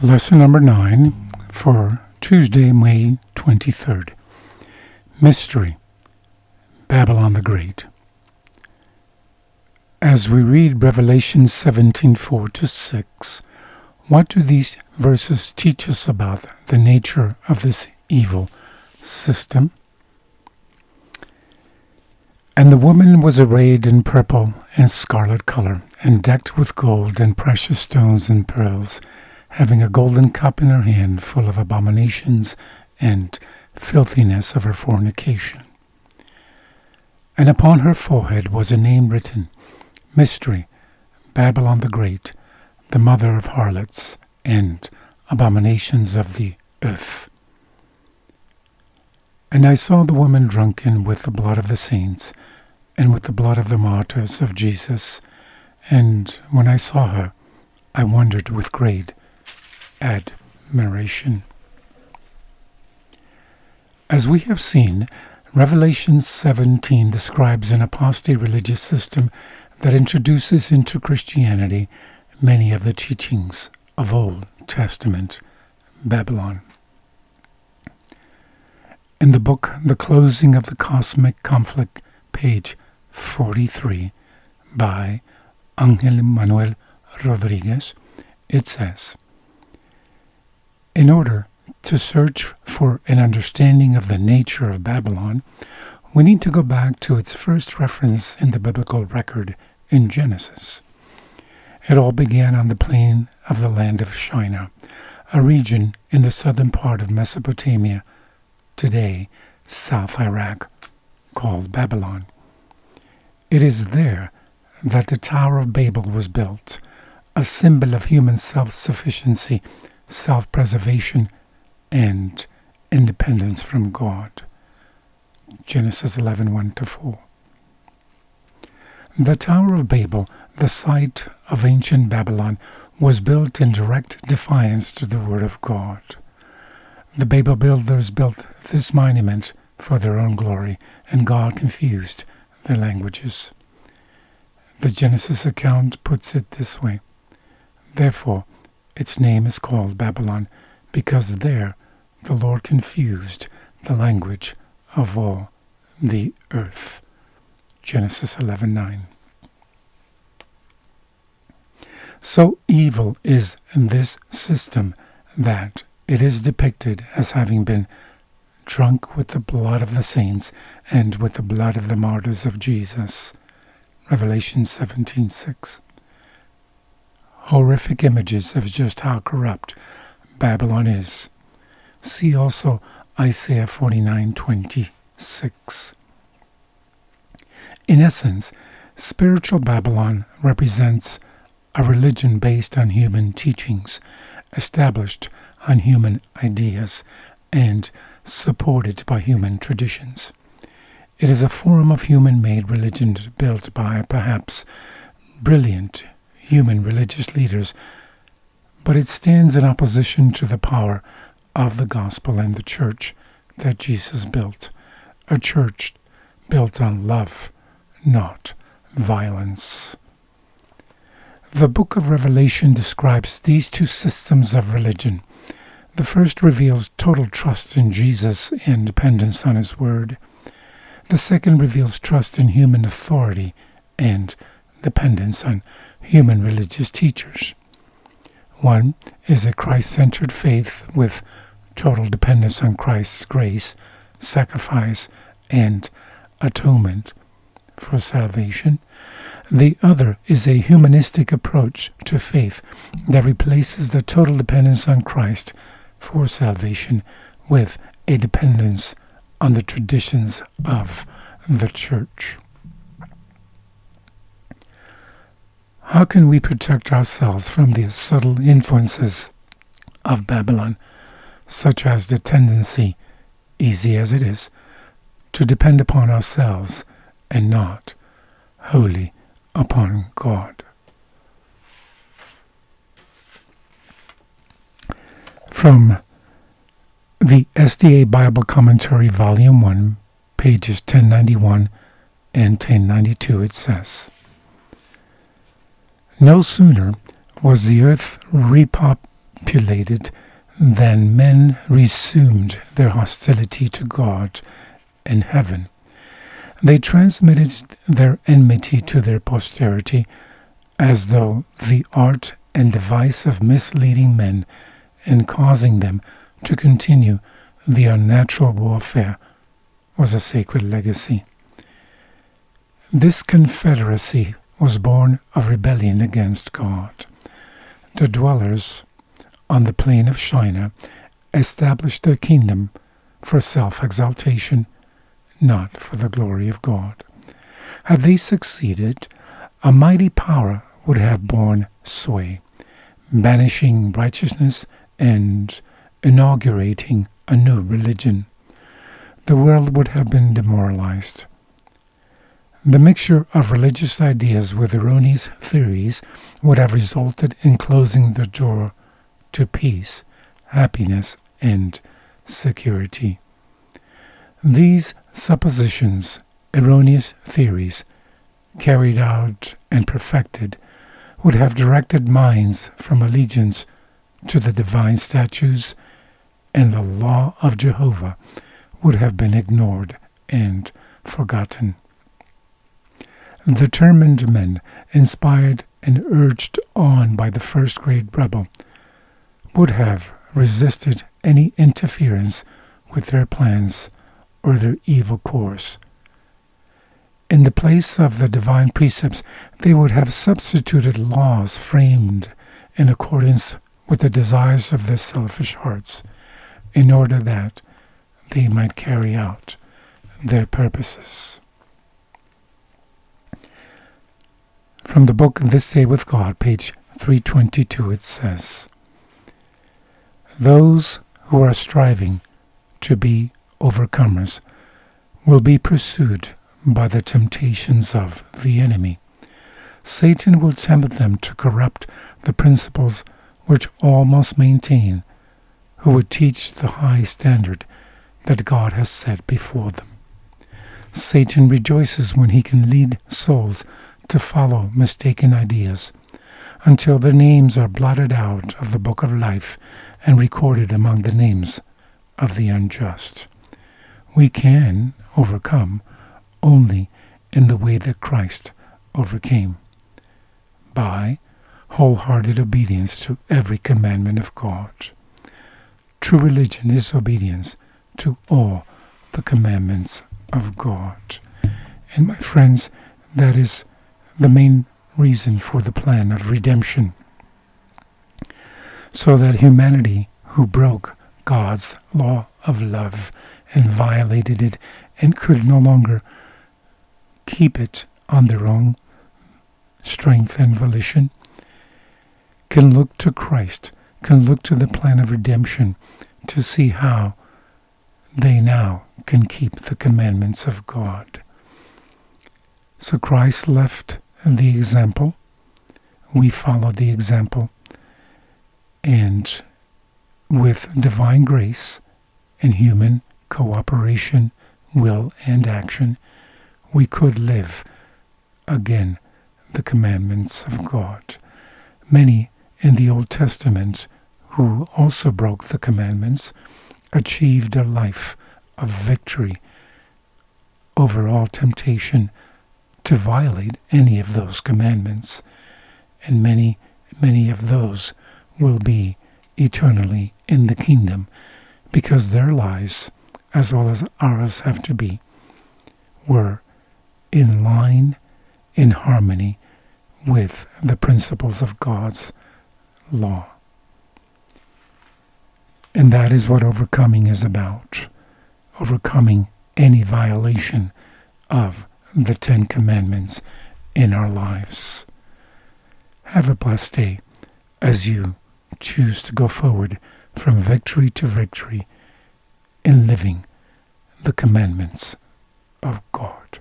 Lesson number 9 for Tuesday, May 23rd. Mystery, Babylon the Great. As we read Revelation 17:4-6, what do these verses teach us about the nature of this evil system? And the woman was arrayed in purple and scarlet color, and decked with gold and precious stones and pearls, having a golden cup in her hand full of abominations and filthiness of her fornication. And upon her forehead was a name written, Mystery, Babylon the Great, the mother of harlots and abominations of the earth. And I saw the woman drunken with the blood of the saints, and with the blood of the martyrs of Jesus. And when I saw her, I wondered with great admiration. As we have seen, Revelation 17 describes an apostate religious system that introduces into Christianity many of the teachings of Old Testament Babylon. In the book The Closing of the Cosmic Conflict, page 43, by Ángel Manuel Rodriguez, it says, in order to search for an understanding of the nature of Babylon, we need to go back to its first reference in the biblical record in Genesis. It all began on the plain of the land of Shinar, a region in the southern part of Mesopotamia, today South Iraq, called Babylon. It is there that the Tower of Babel was built, a symbol of human self-sufficiency, self-preservation, and independence from God. Genesis 11:1-4. The Tower of Babel, the site of ancient Babylon, was built in direct defiance to the Word of God. The Babel builders built this monument for their own glory, and God confused their languages. The Genesis account puts it this way: therefore, its name is called Babylon, because there the Lord confused the language of all the earth. Genesis 11:9. So evil is this system that it is depicted as having been drunk with the blood of the saints and with the blood of the martyrs of Jesus. Revelation 17:6. Horrific images of just how corrupt Babylon is. See also Isaiah 49:26. In essence, spiritual Babylon represents a religion based on human teachings, established on human ideas, and supported by human traditions. It is a form of human-made religion built by perhaps brilliant human religious leaders, but it stands in opposition to the power of the gospel and the church that Jesus built, a church built on love, not violence. The book of Revelation describes these two systems of religion. The first reveals total trust in Jesus and dependence on His Word. The second reveals trust in human authority and dependence on human religious teachers. One is a Christ-centered faith with total dependence on Christ's grace, sacrifice, and atonement for salvation. The other is a humanistic approach to faith that replaces the total dependence on Christ for salvation with a dependence on the traditions of the church. How can we protect ourselves from the subtle influences of Babylon, such as the tendency, easy as it is, to depend upon ourselves and not wholly upon God? From the SDA Bible Commentary, Volume 1, pages 1091 and 1092, it says, no sooner was the earth manipulated, then men resumed their hostility to God and heaven. They transmitted their enmity to their posterity as though the art and device of misleading men and causing them to continue the unnatural warfare was a sacred legacy. This confederacy was born of rebellion against God. The dwellers on the plain of Shinar established their kingdom for self-exaltation, not for the glory of God. Had they succeeded, a mighty power would have borne sway, banishing righteousness and inaugurating a new religion. The world would have been demoralized. The mixture of religious ideas with erroneous theories would have resulted in closing the door to peace, happiness, and security. These suppositions, erroneous theories, carried out and perfected, would have directed minds from allegiance to the divine statutes, and the law of Jehovah would have been ignored and forgotten. Determined men, inspired and urged on by the first great rebel, would have resisted any interference with their plans or their evil course. In the place of the divine precepts, they would have substituted laws framed in accordance with the desires of their selfish hearts, in order that they might carry out their purposes. From the book This Day with God, page 322, it says, "Those who are striving to be overcomers will be pursued by the temptations of the enemy. Satan will tempt them to corrupt the principles which all must maintain who would teach the high standard that God has set before them. Satan rejoices when he can lead souls to follow mistaken ideas until their names are blotted out of the book of life and recorded among the names of the unjust. We can overcome only in the way that Christ overcame, by wholehearted obedience to every commandment of God. True religion is obedience to all the commandments of God." And my friends, that is the main reason for the plan of redemption, so that humanity who broke God's law of love and violated it and could no longer keep it on their own strength and volition, can look to Christ, can look to the plan of redemption to see how they now can keep the commandments of God. So Christ left the example. We follow the example. And with divine grace and human cooperation, will, and action, we could live again the commandments of God. Many in the Old Testament who also broke the commandments achieved a life of victory over all temptation to violate any of those commandments, and many of those will be eternally in the kingdom, because their lives, as well as ours have to be, were in line, in harmony with the principles of God's law. And that is what overcoming is about, overcoming any violation of the 10 Commandments in our lives. Have a blessed day as you choose to go forward from victory to victory in living the commandments of God.